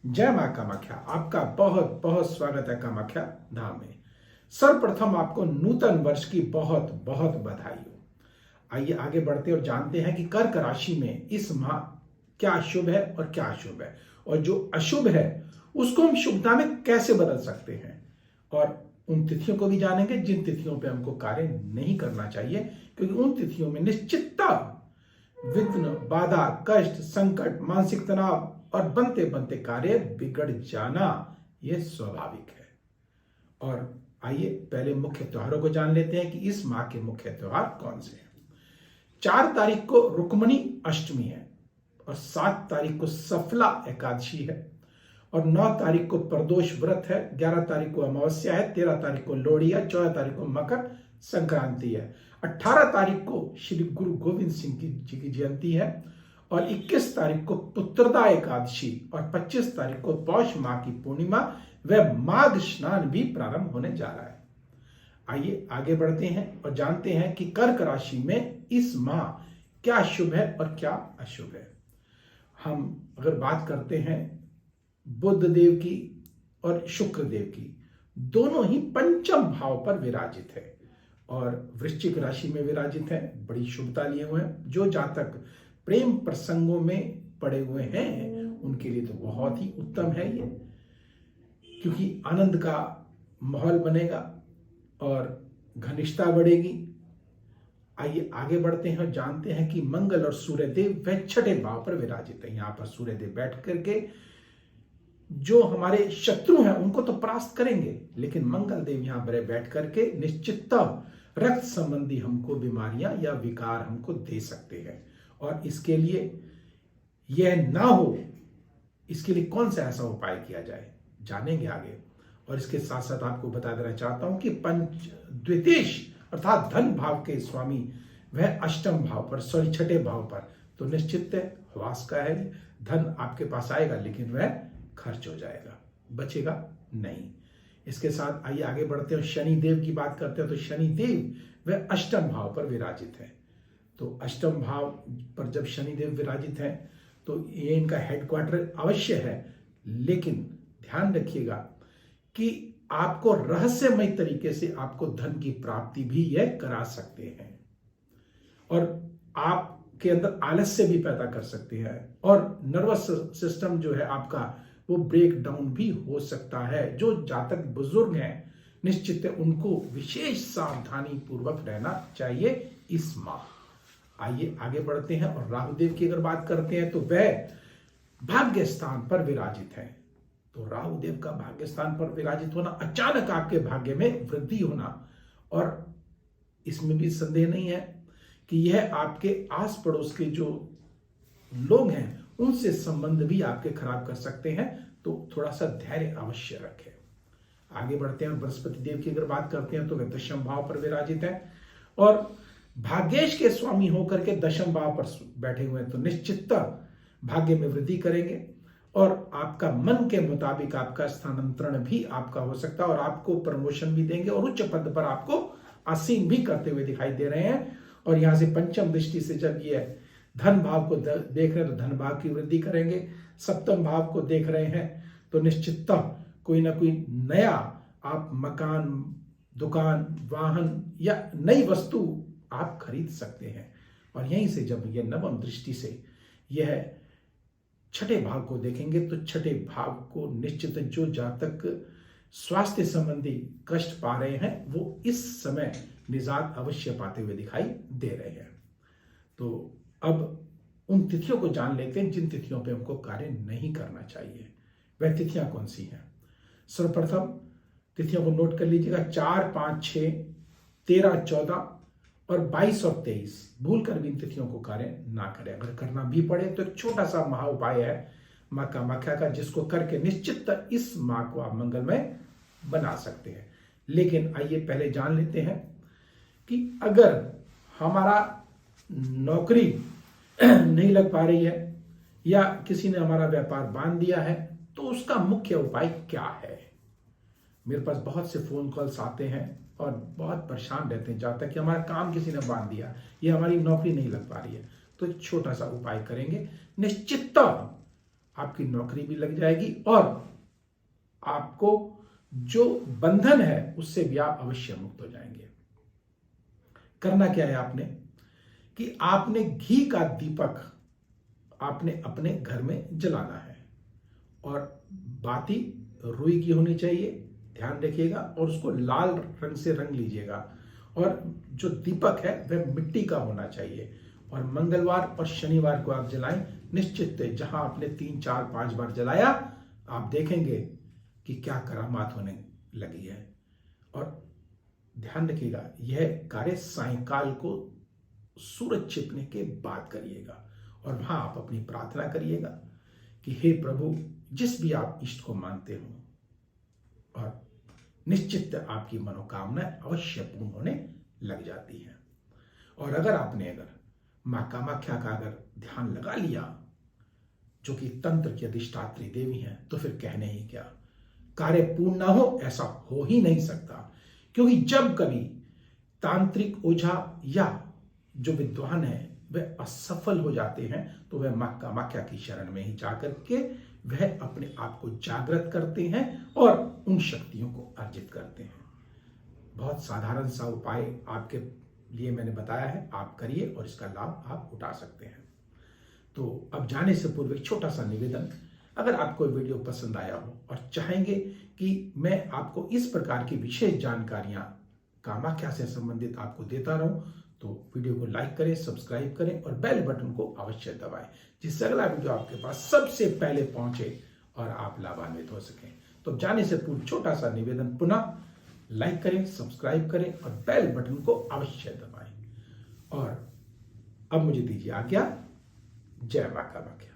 जय मां कामाख्या। आपका बहुत बहुत स्वागत है कामाख्या धाम में। सर्वप्रथम आपको नूतन वर्ष की बहुत बहुत बधाई हो। आइए आगे बढ़ते और जानते हैं कि कर्क राशि में इस माह क्या शुभ है और क्या अशुभ है, और जो अशुभ है उसको हम शुभता में कैसे बदल सकते हैं, और उन तिथियों को भी जानेंगे जिन तिथियों पे हमको कार्य नहीं करना चाहिए, क्योंकि उन तिथियों में निश्चितता विघ्न, बाधा, कष्ट, संकट, मानसिक तनाव और बनते बनते कार्य बिगड़ जाना यह स्वाभाविक है। और आइए पहले मुख्य त्योहारों को जान लेते हैं कि इस माह के मुख्य त्योहार कौन से हैं। 4 तारीख को रुक्मणी अष्टमी है, और 7 तारीख को सफला एकादशी है, और 9 तारीख को प्रदोष व्रत है, 11 तारीख को अमावस्या है, 13 तारीख को लोहड़ी है, 14 तारीख को मकर संक्रांति है, 18 तारीख को श्री गुरु गोविंद सिंह जी की जयंती है, और 21 तारीख को पुत्रदा एकादशी, और 25 तारीख को पौष माह की पूर्णिमा व माघ स्नान भी प्रारंभ होने जा रहा है। आइए आगे बढ़ते हैं और जानते हैं कि कर्क राशि में इस माह क्या शुभ है और क्या अशुभ है। हम अगर बात करते हैं बुध देव की और शुक्र देव की, दोनों ही पंचम भाव पर विराजित है और वृश्चिक राशि में विराजित है। बड़ी शुभता लिए हुए हैं। जो जातक प्रेम प्रसंगों में पड़े हुए हैं उनके लिए तो बहुत ही उत्तम है ये, क्योंकि आनंद का माहौल बनेगा और घनिष्ठता बढ़ेगी। आइए आगे बढ़ते हैं और जानते हैं कि मंगल और सूर्यदेव वह छठे भाव पर विराजित है। यहां पर सूर्यदेव बैठ करके जो हमारे शत्रु हैं उनको तो परास्त करेंगे, लेकिन मंगल देव यहां पर बैठ करके निश्चितता रक्त संबंधी हमको बीमारियां या विकार हमको दे सकते हैं। और इसके लिए यह ना हो, इसके लिए कौन सा ऐसा उपाय किया जाए, जानेंगे आगे। और इसके साथ साथ आपको बता देना चाहता हूं कि पंच द्वितीय अर्थात धन भाव के स्वामी वह अष्टम भाव पर, छठे भाव पर, तो निश्चित वास का है। धन आपके पास आएगा लेकिन वह खर्च हो जाएगा, बचेगा नहीं। इसके साथ आइए आगे बढ़ते हैं। शनि देव की बात करते हैं तो शनि देव वह अष्टम भाव पर विराजित है। तो अष्टम भाव पर जब शनि देव विराजित हैं तो ये इनका हेडक्वार्टर अवश्य है, लेकिन ध्यान रखिएगा कि आपको रहस्यमय तरीके से आपको धन की प्राप्ति भी यह करा सकते हैं, और आपके अंदर आलस्य भी पैदा कर सकते हैं, और नर्वस सिस्टम जो है आपका वो ब्रेक डाउन भी हो सकता है। जो जातक बुजुर्ग हैं निश्चित उनको विशेष सावधानी पूर्वक रहना चाहिए इस माह। आइए आगे बढ़ते हैं और राहुदेव की अगर बात करते हैं तो वह भाग्य स्थान पर विराजित है। तो राहुदेव का भाग्य स्थान पर विराजित होना, अचानक आपके भाग्य में वृद्धि होना, और इसमें भी संदेह नहीं है कि यह आपके आस पड़ोस के जो लोग हैं उनसे संबंध भी आपके खराब कर सकते हैं, तो थोड़ा सा धैर्य अवश्य रखें। आगे बढ़ते हैं। बृहस्पति देव की अगर बात करते हैं तो वे दशम भाव पर विराजित है और भाग्येश के स्वामी होकर के दशम भाव पर बैठे हुए हैं, तो निश्चितता भाग्य में वृद्धि करेंगे और आपका मन के मुताबिक आपका स्थानांतरण भी आपका हो सकता है, और आपको प्रमोशन भी देंगे और उच्च पद पर आपको आसीन भी करते हुए दिखाई दे रहे हैं। और यहां से पंचम दृष्टि से जब ये धन भाव को देख रहे हैं तो धन भाव की वृद्धि करेंगे। सप्तम भाव को देख रहे हैं तो निश्चितता कोई ना कोई नया आप मकान, दुकान, वाहन या नई वस्तु आप खरीद सकते हैं। और यहीं से जब यह नवम दृष्टि से यह छठे भाव को देखेंगे तो छठे भाव को निश्चित जो जातक स्वास्थ्य संबंधी कष्ट पा रहे हैं वो इस समय निजात अवश्य पाते हुए दिखाई दे रहे हैं। तो अब उन तिथियों को जान लेते हैं जिन तिथियों पे हमको कार्य नहीं करना चाहिए। वह तिथियां कौन सी हैं? सर्वप्रथम तिथियों को नोट कर लीजिएगा। 4, 5, 6, 13, 14 और 22 और 23। भूल कर भी इन तिथियों को कार्य ना करें। अगर करना भी पड़े तो एक छोटा सा महा उपाय है मां कामाख्या का, जिसको करके निश्चित इस माह को आप मंगलमय बना सकते हैं। लेकिन आइए पहले जान लेते हैं कि अगर हमारा नौकरी नहीं लग पा रही है या किसी ने हमारा व्यापार बांध दिया है तो उसका मुख्य उपाय क्या है। मेरे पास बहुत से फोन कॉल्स आते हैं और बहुत परेशान रहते हैं जहां तक कि हमारा काम किसी ने बांध दिया, ये हमारी नौकरी नहीं लग पा रही है। तो एक छोटा सा उपाय करेंगे। निश्चितता आपकी नौकरी भी लग जाएगी और आपको जो बंधन है उससे भी आप अवश्य मुक्त हो जाएंगे। करना क्या है आपने कि आपने घी का दीपक आपने अपने घर में जलाना है और बाती रुई की होनी चाहिए, ध्यान रखिएगा, और उसको लाल रंग से रंग लीजिएगा। और जो दीपक है वह मिट्टी का होना चाहिए और मंगलवार और शनिवार को आप जलाएं। निश्चित जहां आपने 3, 4, 5 बार जलाया आप देखेंगे कि क्या करामात होने लगी है। और ध्यान रखिएगा यह कार्य सायंकाल को सूरज छिपने के बाद करिएगा और वहां आप अपनी प्रार्थना करिएगा कि हे प्रभु, जिस भी आप इष्ट को मानते हो, और निश्चित आपकी मनोकामना अवश्य पूर्ण होने लग जाती है। और अगर मां कामाख्या का अगर ध्यान लगा लिया, जो कि तंत्र की अधिष्ठात्री देवी हैं, तो फिर कहने ही क्या, कार्य पूर्ण ना हो ऐसा हो ही नहीं सकता। क्योंकि जब कभी तांत्रिक ओझा या जो विद्वान है वह असफल हो जाते हैं तो वह मां कामाख्या की शरण में ही जाकर के वह अपने आप को जागृत करते हैं और उन शक्तियों को अर्जित करते हैं। बहुत साधारण सा उपाय आपके लिए मैंने बताया है, आप करिए और इसका लाभ आप उठा सकते हैं। तो अब जाने से पूर्व एक छोटा सा निवेदन, अगर आपको वीडियो पसंद आया हो और चाहेंगे कि मैं आपको इस प्रकार की विशेष जानकारियां कामाख्या से संबंधित आपको देता रहूं, तो वीडियो को लाइक करें, सब्सक्राइब करें और बेल बटन को अवश्य दबाएं, जिससे अगला वीडियो आपके पास सबसे पहले पहुंचे और आप लाभान्वित हो सकें। तो जाने से पूर्व छोटा सा निवेदन, पुनः लाइक करें, सब्सक्राइब करें और बेल बटन को अवश्य दबाएं। और अब मुझे दीजिए आज्ञा। जय मां कामाख्या।